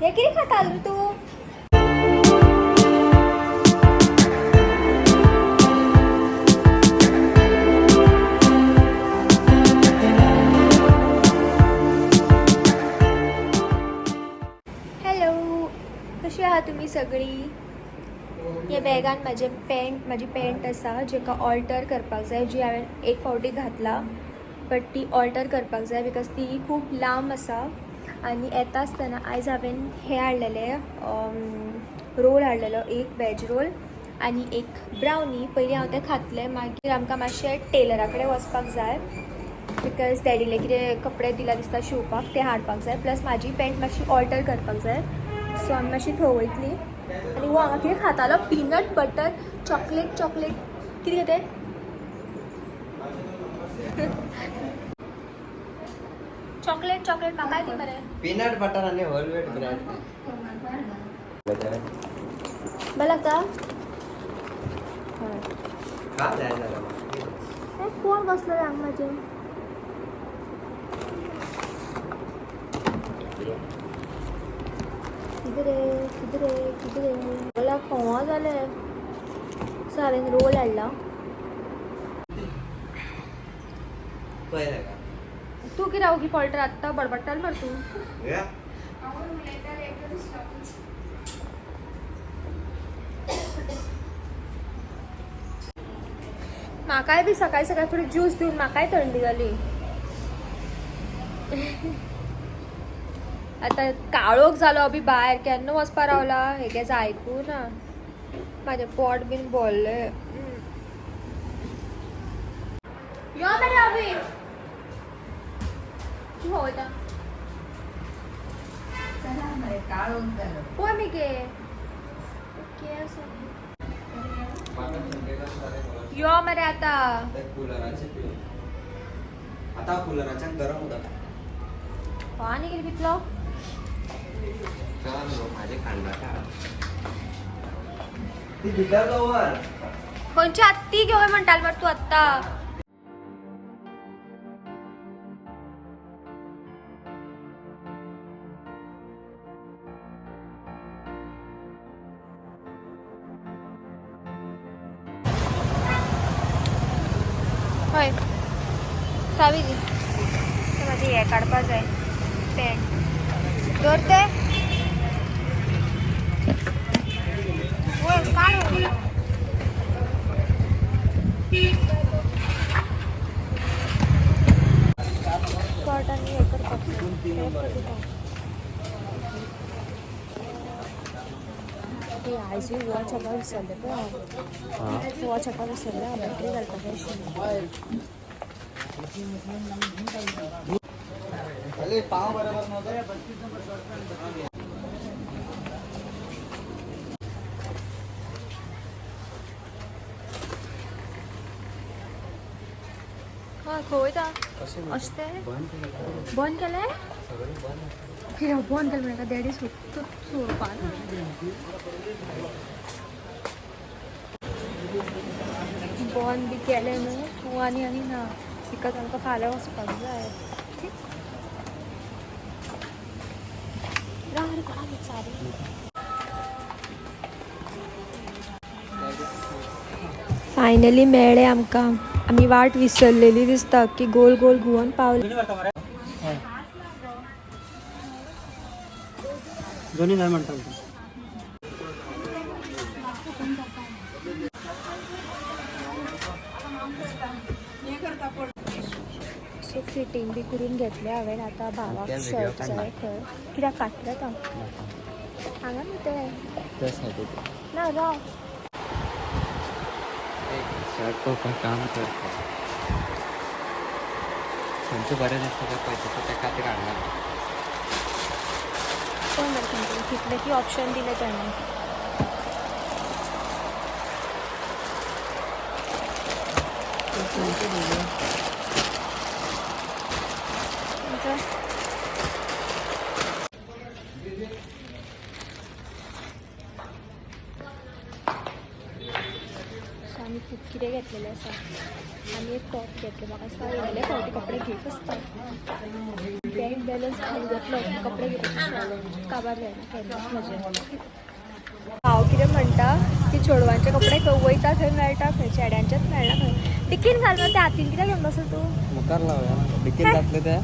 हे किती खाताल रे तू? हॅलो, कशी आहात तुम्ही सगळी? या बॅगान माझी पॅन्ट आसा जेका ऑल्टर करपाक जाय, जी हांवें एक फावटी घातला बट ती ऑल्टर करपाक जाय बिकॉज ती खूब लांब आसा. आनी येता आसतना आयज हांवें हे हाडलेले रोल हाडलेलो, एक वॅज रोल आनी एक ब्रावनी. पयलीं हांव तें खातलें, मागीर आमकां मातशें टेलरा कडेन वचपाक जाय बिकॉज डॅडीले कितें कपडे दिला दिसता शिवपाक, ते हाडपाक जाय. प्लस म्हाजी पॅन्ट मातशी ऑल्टर करपाक जाय, सो आमी मातशी थंय वयतलीं. आनी वो हांगा कितें खातालो, पीनट बटर चॉकलेट कितें तें चॉकलेट म्हाकाय दी मरे. पीनट बटर आणि होल व्हीट ब्रेड. बरं लागता? खा जाय जरा. हे कोण बसलो रे हांगा म्हाजें? कितें रे रोला फोव जाले. सो हांवें रोल हाडला. पळयलें का? तू कितें ओगी पॉल्टर आत्ता बडबडटाल मरे तू. या म्हाकाय बी सकाळी थोडी ज्यूस दिवन म्हाकाय थंडी जाली. आतां काळोख जालो अबी भायर, केन्ना वचपा रावला हे गेज आयकू ना. म्हाजें पोट बीन भरलें. यो मरे अबी तूं वयता पळय मिगे यो मरे आतां. कूलराचे पिव. आता कूलराच्यान गरम उदक. आनी कितें पितलो? माझे खांडाटा ती भितर दवर. खंयची आत्ती घेवय म्हणटाल मरे तूं आत्तां? हय सावी दी म्हाजें हें काडपा जाय पॅन्ट. दवर ते वय काड. स्कर्ट आनी हें करपाक आयजूय वॉच हाका विसरलें पळय हांव. वॉच हाका विसरलें हांव, बॅटरी घालपाक आशिल्ली. पाव बरोबर नव्हतं. हय खंय वयता? अशें तें बंद केलें? कित्याक बंद केलें म्हणटा डॅडी सोडपा ना. बंद बी केलें न्हू तूं आनी ना बिकॉज आमकां फाल्यां वचपाक जाय. फायनली मेळ्ळें आमकां. आमी वाट विसरलेली दिसता की गोल गोल घुंवून पावली. दोन्ही जाय म्हणटा. सो फिटींग बी करून घेतलें हांवें. आतां भावाक शर्ट जाय खंय. कित्याक काडटलें तो हांगा न्हू तें ना राव. शर्ट पळोवपाक काम करता. खंयचें बरें दिसता तें पळयता त्या खातीर हाडला. कोण म्हणटा कितले की ऑप्शन दिले ताणें. कितें घेतलेलें आसा आनी एक टॉप घेतले म्हाका दिसता येयले फावटी कपडे घेत आसता बँक बॅलन्स खाली घेतलो कपडे घेवपाक आसताले काबार जायना केन्नाच म्हजें हांव कितें म्हणटा की चेडवांचे कपडे खंय वयता थंय मेळटा खंय चेड्यांचेच मेळना खंय डिकीन घालून त्या हातीन कितें घेवन बसो तूं मुखार लावया डिकीन घातले ते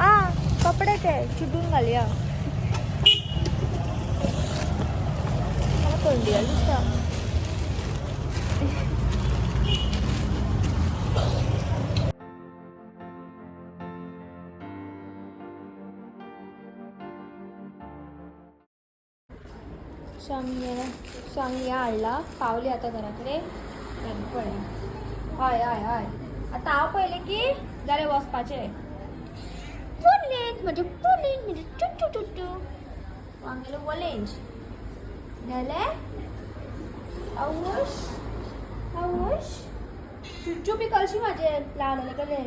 आं कपडे ते चिडून घालया मला थंडी दिसता शांगया हाडला पावली आता घरा कडेन पळय हय हय हय आतां हांव पळयलें की जालें वचपाचें पुलीन म्हणजे चुट्टू चुट्टू वांगेलो वलेंज जालें आवूश आवूश चुच्चू बी कळशी म्हाजे लावलेले कले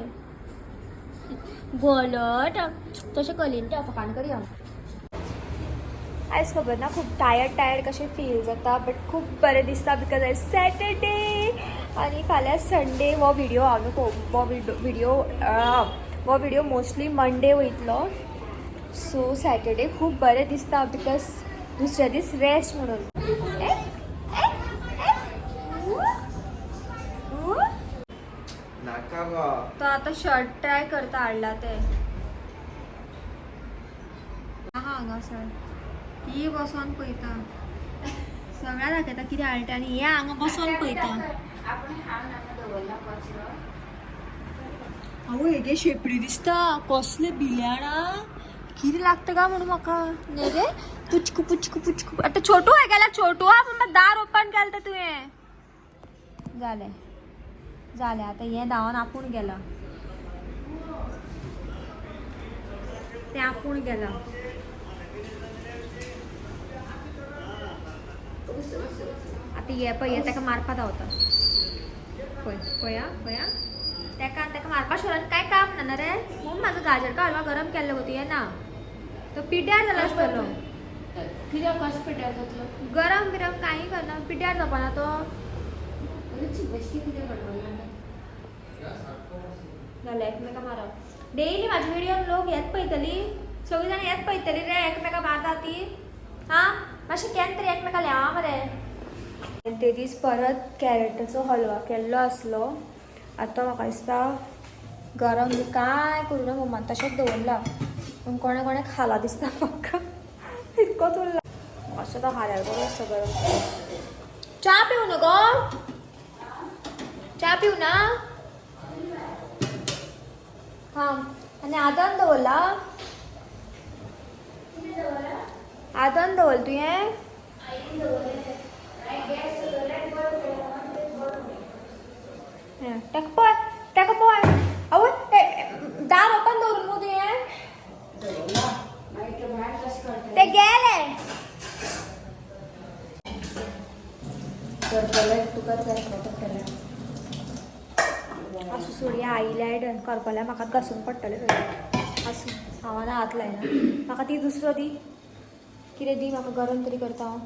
गोलट तशें कलीन ते फकाण करया आयज खबर ना खूब टायर्ड कशें फील जाता बट खूब बरें दिसता बिकॉज आयज सॅटर्डे आनी फाल्यां संडे हो व्हिडिओ हो व्हिडिओ मोस्टली मंडे वयतलो सो सॅटर्डे खूब बरें दिसता बिकॉज दुसऱ्या दीस रेस्ट म्हणून नाका गो तो आतां शर्ट ट्राय करता हाडला ते हांगासर ही बसोन पळयता सगळ्या दाखयता कितें हाडटा आनी हे हांगा बसोन पळयता आवय हेगे शेपडी दिसता कसले भिल्याणा कितें लागता काय म्हणून म्हाका न्ही रे पुचकू पुचकू पुचकू आतां छोटू हे गेला छोटू हा पूण दार ओपन केलें तुवें जालें जालें आतां हें धांवन आपूण गेलां तें आपूण गेलां आता ये पळय हे ताका मारपा धांवता पळय पळया पळया ताका मारपा शिवाय कांय काम ना रे म्हणून म्हाजो गाजर का हलवा गरम केल्लो गो तुवें ना तो पिड्ड्यार जाला आसतलो कित्याक कशें पिड्ड्यार जातलो गरम बिरम कांय करना पिड्ड्यार जावपाना तो बेश्टी कितें घडवलें जालें एकमेका मारप डेली म्हाजे व्हिडिओन लोक हेच पळयतली सगळीं जाणां हेच पळयतली रे एकमेका मारता ती हां मातशें केन्ना तरी एकमेका ल्हांवा मरे ते दीस परत कॅरेटाचो हलवा केल्लो आसलो आतां म्हाका दिसता गरम बी कांय करूं ना मम्मान तशेंच दवरला पूण कोणे कोणे खाला दिसता म्हाका इतकोच उरला मातसो तो हाल्यार बरो आसता गरम च्या पिवू न्हू गो च्या पिवू ना हां आनी आदन दवरला आदन दवरल तुवें ताका पळय आवय दार ओपन दवरून मू तुवें ते गेले आसूं सोडी आयल्या करपल्या म्हाका घासून पडटलें थंय आसूं हांव आतां हात लायना म्हाका ती दुसरो दी कितें दी म्हाका गरम तरी करता हांव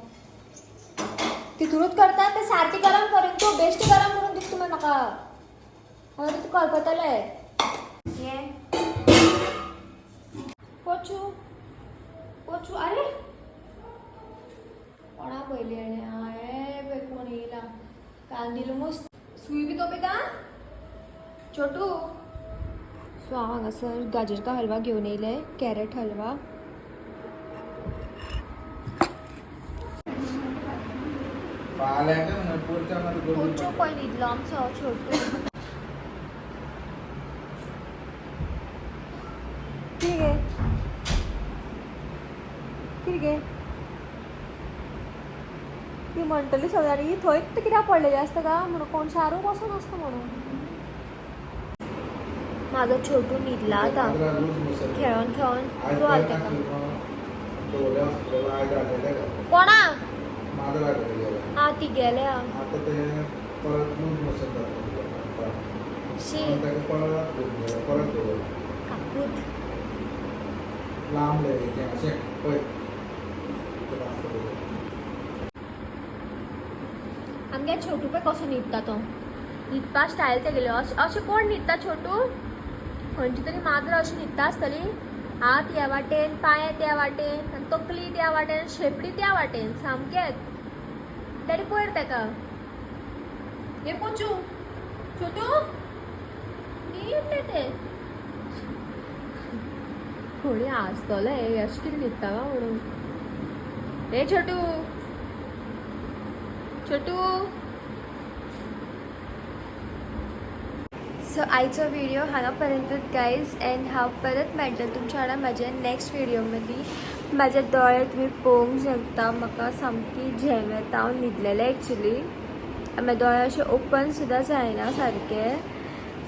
तितूनच करता ते सारकी गरम करून तूं बेश्टी गरम करून दिता तुमी म्हाका हांव तूं करपतलें हें पोचू पोचू आरे कोणा पयली आनी हांवें पळय कोण येयला कांदिलो मस्त सुय बी तोपयता छोटू सो हांव हांगासर गाजर का हलवा घेवन येयले कॅरेट हलवा पोचू पळय न्हिदलो आमचो छोटू कितें गे ती म्हणटली सगळ्यांनी थंयच कित्याक पडलेली आसता का म्हणून कोण शारू बसून आसता म्हणून म्हाजो छोटू न्हिदला आतां खेळोन खेळोन पुरो आल कोणा हां ती गेले शी कापूत आमगे छोटू पळय कसो न्हिदता तो न्हिदपा स्टायल ते गेले अशें कोण न्हिदता छोटू खंयची तरी माजर अशी न्हिदता आसतली हात ह्या वाटेन पांय त्या वाटेन आनी तकली त्या वाटेन शेपडी त्या वाटेन सामकेंच तरी पयर ताका हे पोचू छोटू नीट ते कोणी आसतले अशें कितें न्हिदता काय म्हणून हे छोटू छोटू सो आयचो व्हिडिओ हांगा पर्यंतूच गायज एंड हांव परत मेळटलें तुमच्या वांगडा म्हाज्या नेक्स्ट व्हिडिओ मदीं म्हाजे दोळे तुमी पळोवंक शकता म्हाका सामकी झेम येता हांव न्हिदलेलें एक्चुली म्हाजे दोळे अशे ओपन सुद्दां जायना सारके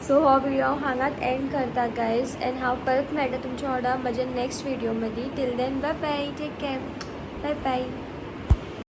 सो हो व्हिडिओ हांव हांगाच एंड करता गायज एंड हांव परत मेळटा तुमच्या वांगडा म्हाज्या नेक्स्ट व्हिडिओ मदीं till then bye bye take care bye bye